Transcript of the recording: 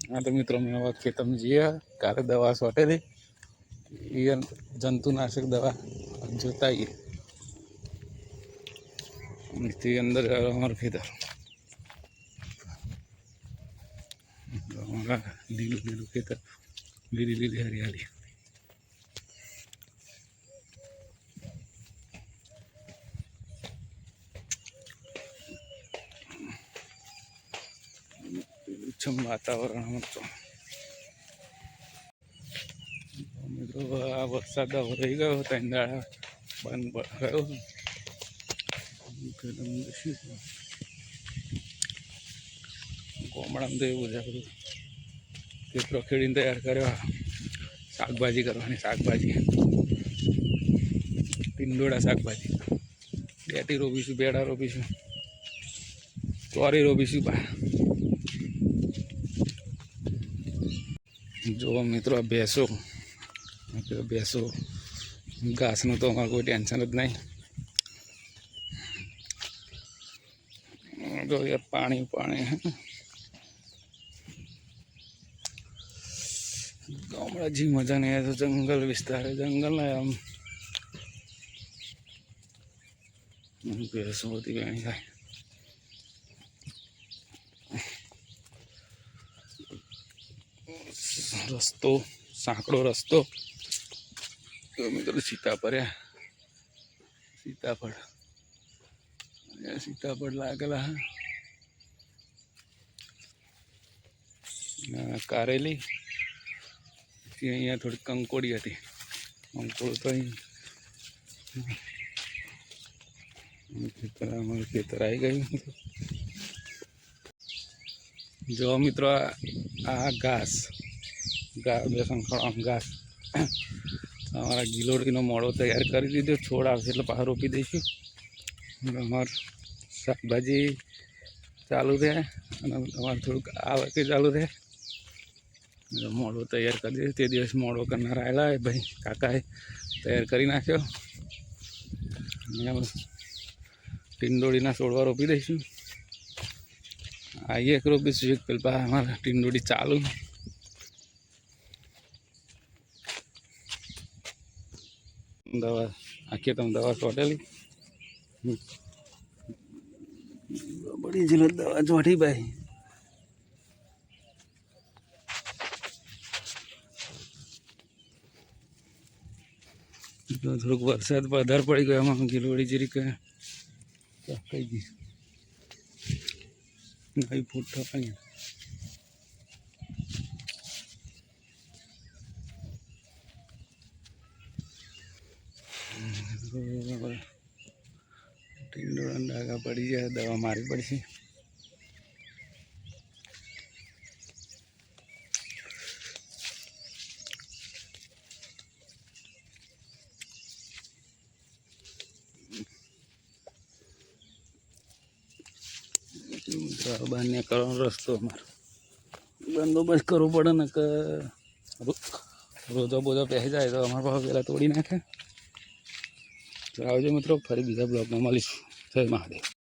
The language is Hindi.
हाँ तो मित्रों मैं अब खेतम जी काले दवा सोटेली ये जंतुनाशक दवा जोता ही अंदर हमारे खेतर हमारा लीलू लीलू खेतर लीली लीली हरियाली वातावरण तो मित्रों आ वरसाद रही गयो तीन दाड़ा बंद गयो गोमड़ा तो एवं है बधु खेतरों खेड़ी तैयार कर शाकभाजी करवानी शाकभाजी टींडोड़ा शाकभाजी बेटी रोपीशू बेड़ा रोपीशू चोरी रोपीशू बा जो मित्रों भैंसो भैंसो घास न तो अमर कोई टेंशन ज नहीं जो यार पानी पानी है गामड़ा जी मजा नहीं है तो जंगल विस्तार है जंगल ना आम भैंसो बधी वेणी थाय रस्तो सांकड़ो रस्तो तो मित्रों सीताफळ लागेला कारेली अँ थोड़ी कंकोड़ी थी कंकोड़ तो खेतर आई गई जो मित्रों आ घास बेसन खड़ा घास हमारा गिलोड़ी मोड़ो तैयार कर दीधो छोड़ आवे पास रोपी दईशू अमर शाकभाजी चालू रहे थोड़ा आवक चालू रहे मोड़ो तैयार कर दीधो ते दिवस मोड़ो करना आएला भाई काकाए तैयार कर नाख्यो टींडोड़ी छोड़वा रोपी दईशू आई एक रोपीशू एक पेल अमर टींडोड़ी चालू दवा आखिए तुम दवा सोटेली बड़ी जिलत दवा चोटी भाई तो थोड़ा वरसाद पधार पड़ी गया गिलोड़ी जीरी कई नहीं फूट पाई डागा पड़ी जाए दवा मारी पड़ी सी बंद करो रस्तो अमर बंदोबस्त करव पड़े न रोजो बोजो पहरी जाए तो अमर पास पेला तोड़ी नाखे तो आवजो मित्रों फरी बीजा ब्लॉग में मळीशुं। जय महादेव।